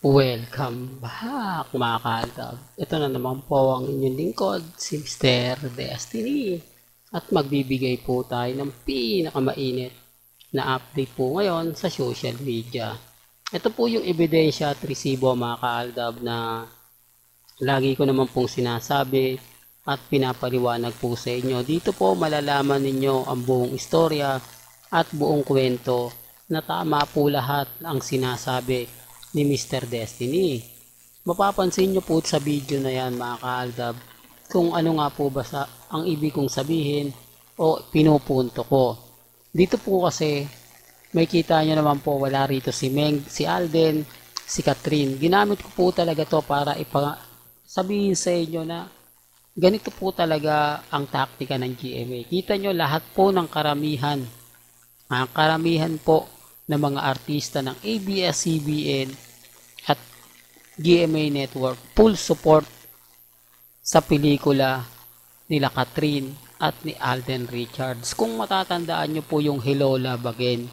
Welcome back mga kaltab. Ito na naman po ang inyong lingkod, si Mr. Destiny. At magbibigay po tayo ng pinakamainit na update po ngayon sa social media. Ito po yung ebidensya at resibo mga kaaldab na lagi ko naman pong sinasabi at pinapaliwanag po sa inyo. Dito po malalaman ninyo ang buong istorya at buong kwento na tama po lahat ang sinasabi ni Mr. Destiny. Mapapansin nyo po sa video na yan mga kaaldab kung ano nga po ba ang ibig kong sabihin o pinupunto ko. Dito po kasi may kita nyo naman po wala rito si Meng, si Alden, si Catherine. Ginamit ko po talaga to para sabihin sa inyo na ganito po talaga ang taktika ng GMA. Kita nyo lahat po ng karamihan. Ang karamihan po ng mga artista ng ABS-CBN at GMA Network full support sa pelikula nila Catherine at ni Alden Richards. Kung matatandaan nyo po yung Hello Love Again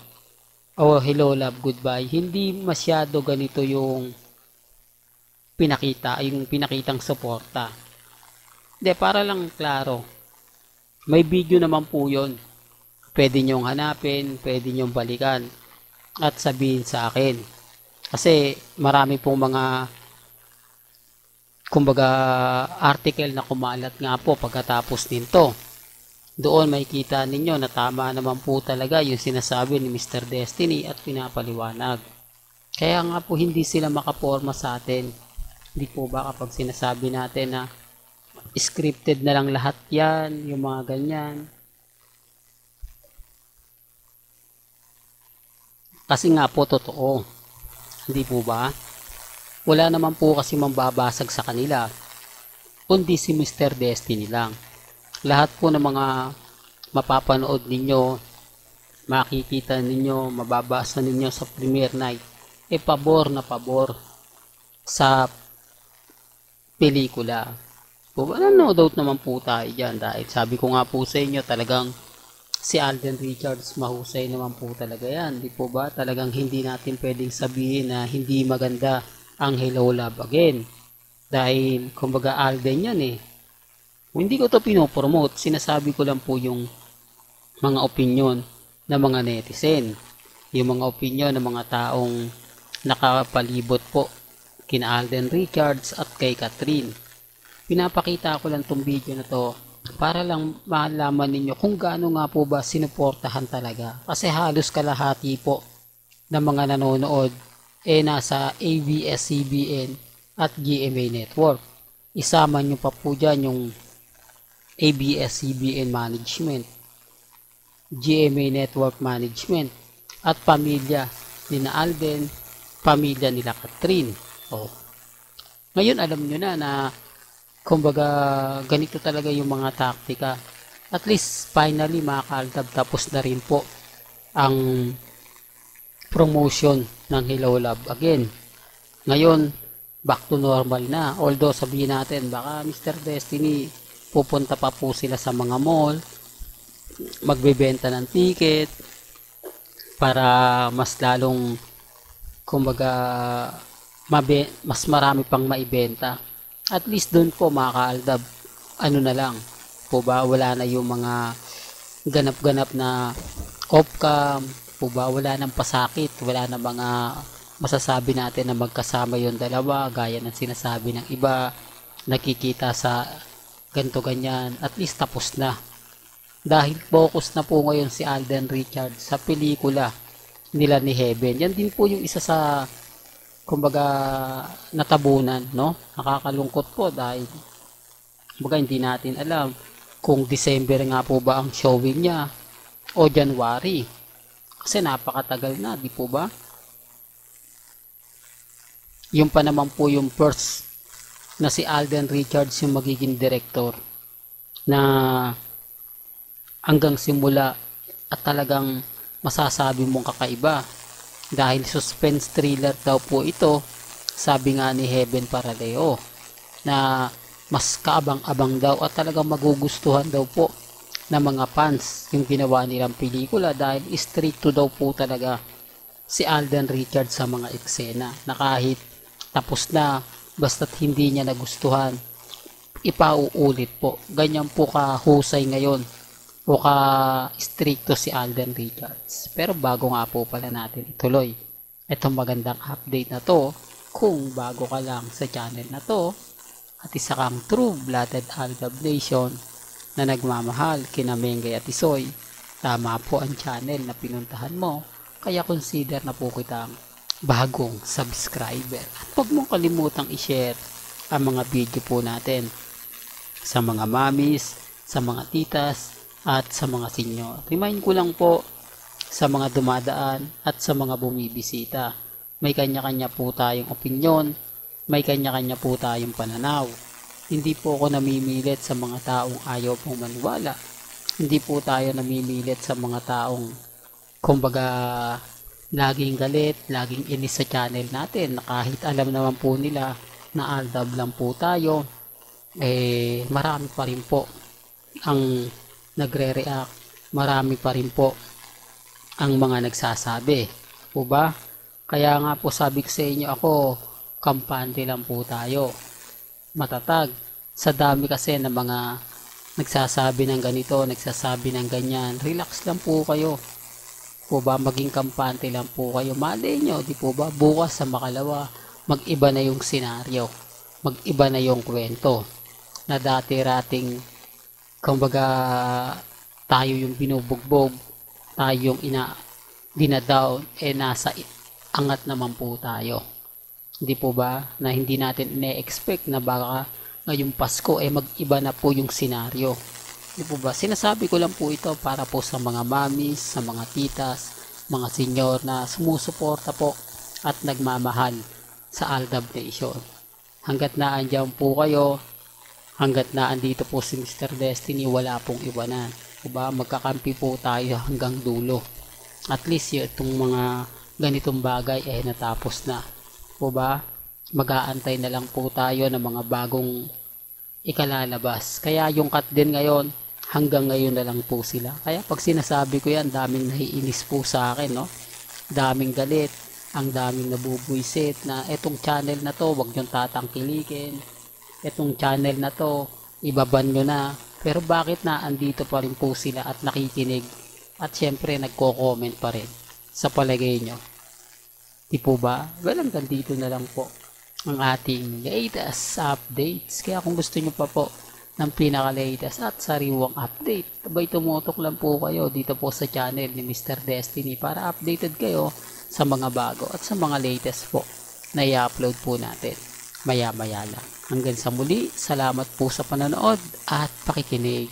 o Hello Love Goodbye, hindi masyado ganito yung pinakitang suporta. Hindi, para lang klaro, may video naman po yun. Pwede nyong hanapin, pwede nyong balikan at sabihin sa akin. Kasi marami pong mga kumbaga article na kumalat nga po pagkatapos nito. Doon may kita ninyo na tama naman po talaga yung sinasabi ni Mr. Destiny at pinapaliwanag. Kaya nga po hindi sila makaporma sa atin. Hindi po ba kapag sinasabi natin na scripted na lang lahat yan, yung mga ganyan. Kasi nga po totoo. Hindi po ba? Wala naman po kasi mambabasag sa kanila. Kundi si Mr. Destiny lang. Lahat po ng mga mapapanood ninyo, makikita ninyo, mababasa ninyo sa premiere night, pabor na pabor sa pelikula. Nanonood naman po tayo dyan dahil sabi ko nga po sa inyo talagang si Alden Richards mahusay naman po talaga yan. Di po ba? Talagang hindi natin pwedeng sabihin na hindi maganda ang Hello Love Again. Dahil kumbaga Alden yan eh. Hindi ko to pinopromote. Sinasabi ko lang po yung mga opinion ng mga netizen. Yung mga opinion ng mga taong nakapalibot po kina Alden Richards at kay Catherine. Pinapakita ko lang tong video na to para lang malaman ninyo kung gaano nga po ba sinuportahan talaga. Kasi halos kalahati po ng mga nanonood nasa ABS-CBN at GMA Network. Isama nyo pa po dyan yung ABS-CBN Management, GMA Network Management, at pamilya ni Alden, pamilya nila Catherine. Ngayon alam nyo na kumbaga ganito talaga yung mga taktika. At least finally mga kaaldab, tapos na rin po ang promotion ng Hello Love Again. Ngayon back to normal na. Although sabihin natin baka Mr. Destiny pupunta pa po sila sa mga mall, magbebenta ng ticket para mas lalong kumbaga mas marami pang maibenta. At least doon po mga kaaldab, ano na lang po ba, wala na yung mga ganap-ganap na off-cam po ba, wala nang pasakit, wala na mga masasabi natin na magkasama yung dalawa, gaya ng sinasabi ng iba, nakikita sa ganto ganyan. At least tapos na. Dahil focus na po ngayon si Alden Richards sa pelikula nila ni Heaven. Yan din po yung isa sa kumbaga natabunan, no? Nakakalungkot po dahil kumbaga hindi natin alam kung December nga po ba ang showing niya o January. Kasi napakatagal na, di po ba? Yung pa naman po yung first na si Alden Richards yung magiging director na hanggang simula at talagang masasabi mong kakaiba. Dahil suspense thriller daw po ito, sabi nga ni Heaven Paraleo, na mas kaabang-abang daw at talagang magugustuhan daw po ng mga fans yung ginawa nilang pelikula dahil stricto daw po talaga si Alden Richards sa mga eksena na kahit tapos na, basta't hindi niya nagustuhan, ipauulit po. Ganyan po kahusay ngayon o ka-stricto si Alden Richards. Pero bago nga po pala natin ituloy itong magandang update na to, kung bago ka lang sa channel na to at isa kang true-blooded Aldab Nation na nagmamahal kina Mengay at Isoy, tama po ang channel na pinuntahan mo, kaya consider na po kitang bagong subscriber. At huwag mong kalimutang i-share ang mga video po natin sa mga mamis, sa mga titas, at sa mga senior. Remind ko lang po sa mga dumadaan at sa mga bumibisita. May kanya-kanya po tayong opinyon, may kanya-kanya po tayong pananaw. Hindi po ako namimilit sa mga taong ayaw pong maniwala. Hindi po tayo namimilit sa mga taong kumbaga laging galit, laging inis sa channel natin na kahit alam naman po nila na Aldab lang po tayo, marami pa rin po ang nagre-react, marami pa rin po ang mga nagsasabi po ba? Kaya nga po sabi ko sa inyo, ako kampante lang po tayo, matatag sa dami kasi ng mga nagsasabi ng ganito, nagsasabi ng ganyan. Relax lang po kayo po ba, maging kampante lang po kayo. Malay nyo, di po ba, bukas sa makalawa mag-iba na yung senaryo, mag-iba na yung kwento na dati-rating kumbaga tayo yung binubugbog, tayo yung dinadown, nasa angat naman po tayo. Hindi po ba, na hindi natin ine-expect na baka ngayong Pasko mag-iba na po yung senaryo. Hindi po ba, sinasabi ko lang po ito para po sa mga mamis, sa mga titas, mga senyor na sumusuporta po at nagmamahal sa Aldab Nation. Hanggat na andyan po kayo, hanggat na andito po si Mr. Destiny, wala pong iwanan. Diba? Magkakampi po tayo hanggang dulo. At least itong mga ganitong bagay natapos na. Diba? Mag-aantay na lang po tayo ng mga bagong ikalalabas. Kaya yung cut din ngayon, hanggang ngayon na lang po sila. Kaya pag sinasabi ko yan, daming naiinis po sa akin, no? Daming galit, ang daming nabubuisit na etong channel na to, wag niyong tatangkilikin. Etong channel na to, ibaban nyo na. Pero bakit na andito pa rin po sila at nakikinig at syempre nagko-comment pa rin sa palagay nyo? Di po ba? Well, hanggang dito na lang po ang ating latest updates. Kaya kung gusto nyo pa po ng pinaka-latest at sariwang update, sabay tumutok lang po kayo dito po sa channel ni Mr. Destiny para updated kayo sa mga bago at sa mga latest po na i-upload po natin maya-maya lang. Hanggang sa muli, salamat po sa panonood at pakikinig.